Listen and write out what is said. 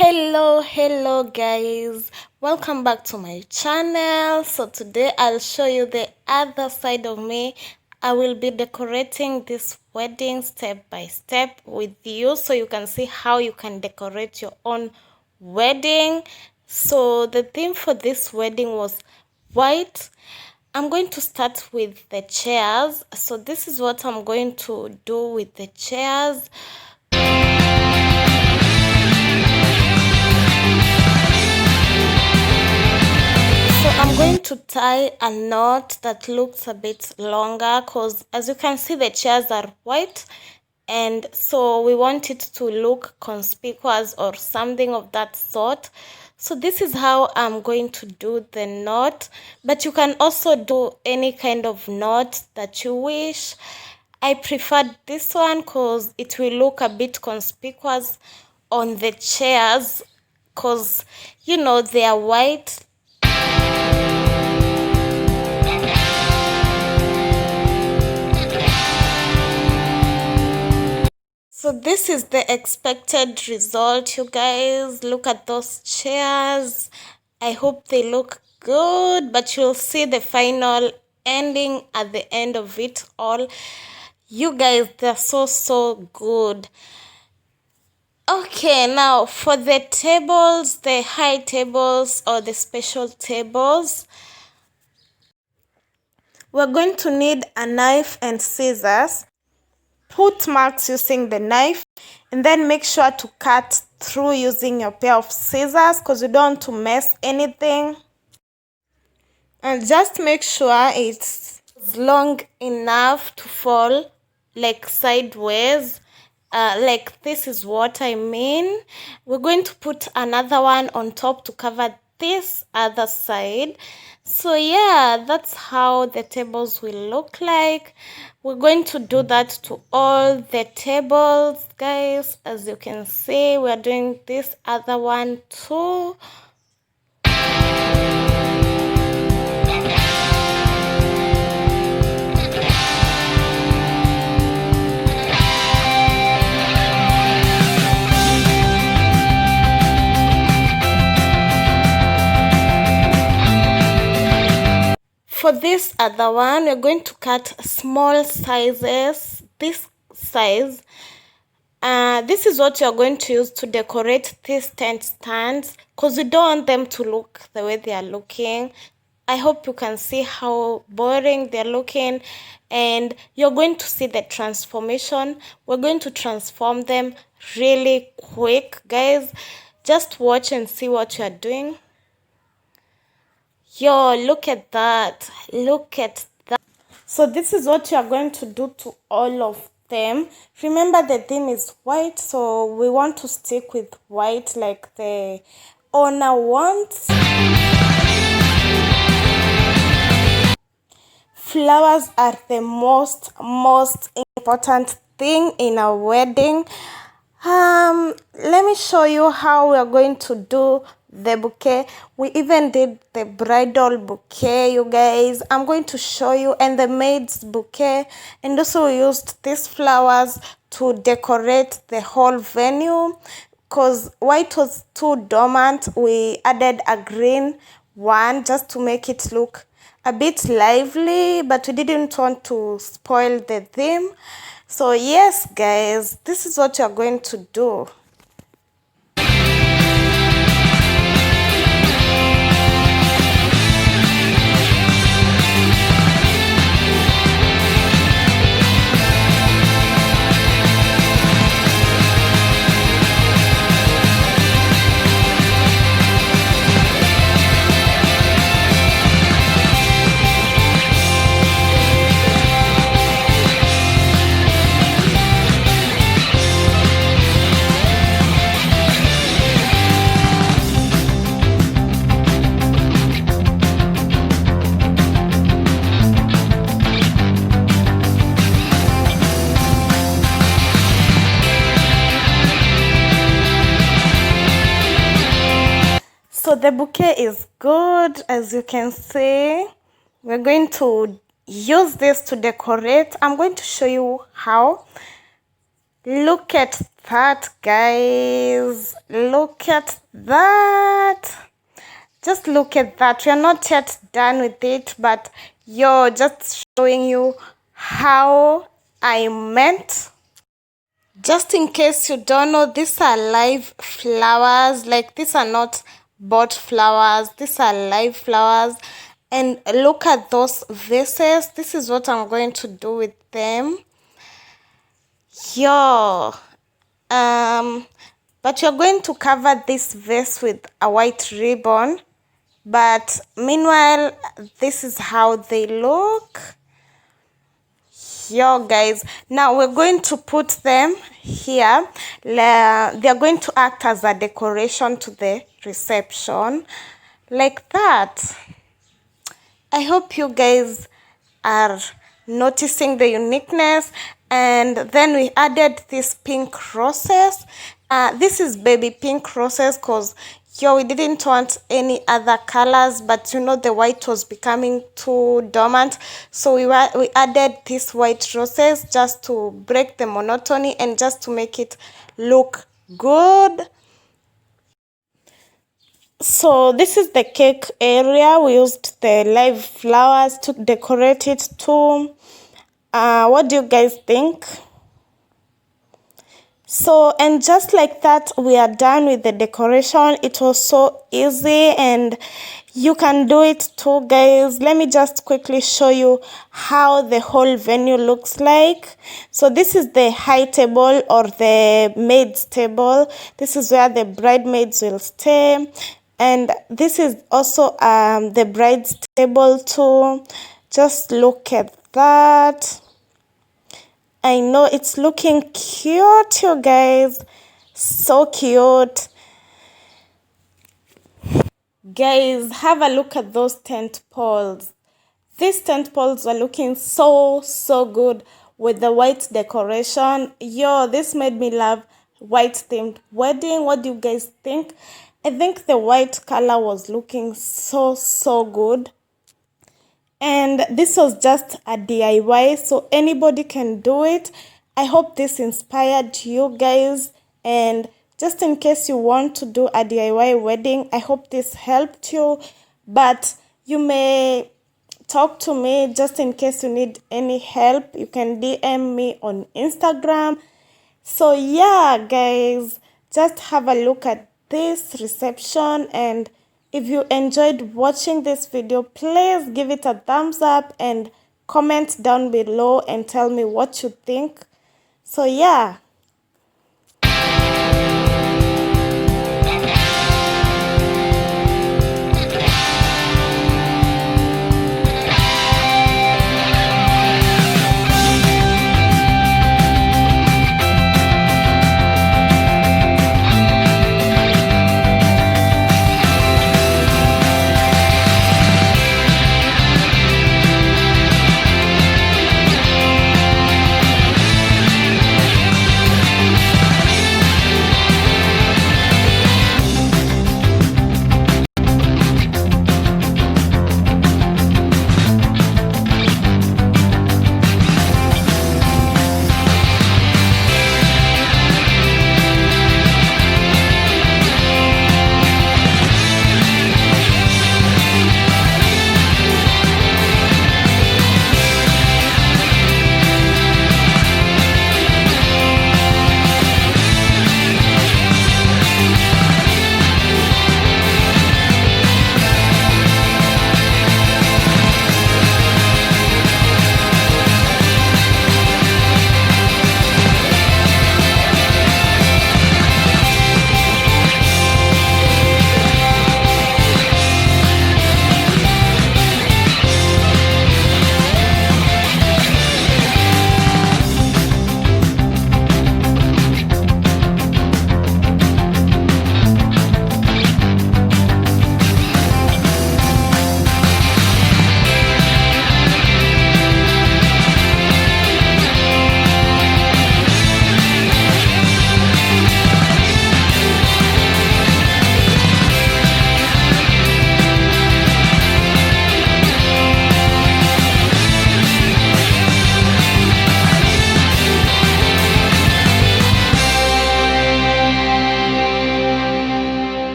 Hello guys, welcome back to my channel. So today I'll show you the other side of me. I will be decorating this wedding step by step with you so you can see how you can decorate your own wedding. So the theme for this wedding was white. I'm going to start with the chairs. So this is what I'm going to do with the chairs. I'm going to tie a knot that looks a bit longer because as you can see the chairs are white, and so we want it to look conspicuous or something of that sort. So this is how I'm going to do the knot, but you can also do any kind of knot that you wish. I preferred this one because it will look a bit conspicuous on the chairs because you know they are white. So this is the expected result, you guys. Look at those chairs. I hope they look good, but you'll see the final ending at the end of it all. You guys, they're so good. Okay, now for the tables, the high tables or the special tables, we're going to need a knife and scissors. Put marks using the knife and then make sure to cut through using your pair of scissors because you don't want to mess anything. And just make sure it's long enough to fall like sideways. Like this is what I mean. We're going to put another one on top to cover this other side. So yeah, that's how the tables will look like. We're going to do that to all the tables, guys. As you can see, we're doing this other one too. For this other one, we're going to cut small sizes, this size. This is what you're going to use to decorate these tent stands because we don't want them to look the way they are looking. I hope you can see how boring they're looking, and you're going to see the transformation. We're going to transform them really quick, guys. Just watch and see what you're doing. Yo, look at that. Look at that. So this is what you are going to do to all of them. Remember the theme is white, so we want to stick with white like the owner wants. Flowers are the most important thing in a wedding. Let me show you how we are going to do the bouquet. We even did the bridal bouquet, you guys. I'm going to show you, and the maid's bouquet, and also we used these flowers to decorate the whole venue because white was too dormant. We added a green one just to make it look a bit lively, but we didn't want to spoil the theme. So yes, guys, this is what you're going to do. So the bouquet is good, as you can see. We're going to use this to decorate. I'm going to show you how. Look at that, guys. Look at that. Just look at that. We are not yet done with it, but yo, just showing you how I meant. Just in case you don't know, these are live flowers. Like, these are not bought flowers. These are live flowers. And look at those vases. This is what I'm going to do with them. Yo. But you're going to cover this vase with a white ribbon. But meanwhile, this is how they look. Yo, guys, now we're going to put them here. They're going to act as a decoration to the reception, like that. I hope you guys are noticing the uniqueness. And then we added these pink roses. This is baby pink roses because we didn't want any other colors, but you know the white was becoming too dormant, so we added these white roses just to break the monotony and just to make it look good. So this is the cake area. We used the live flowers to decorate it too. What do you guys think? So, and just like that, we are done with the decoration. It was so easy and you can do it too, guys. Let me just quickly show you how the whole venue looks like. So this is the high table or the maid's table. This is where the bridesmaids will stay. And this is also the bride's table too. Just look at that. I know it's looking cute, you guys. So cute. Guys, have a look at those tent poles. These tent poles are looking so good with the white decoration. Yo, this made me love white themed wedding. What do you guys think? I think the white color was looking so good. And this was just a DIY, so anybody can do it. I hope this inspired you guys. And just in case you want to do a DIY wedding, I hope this helped you. But you may talk to me just in case you need any help. You can DM me on Instagram. So yeah, guys, just have a look at this reception, and if you enjoyed watching this video, please give it a thumbs up and comment down below and tell me what you think. So yeah.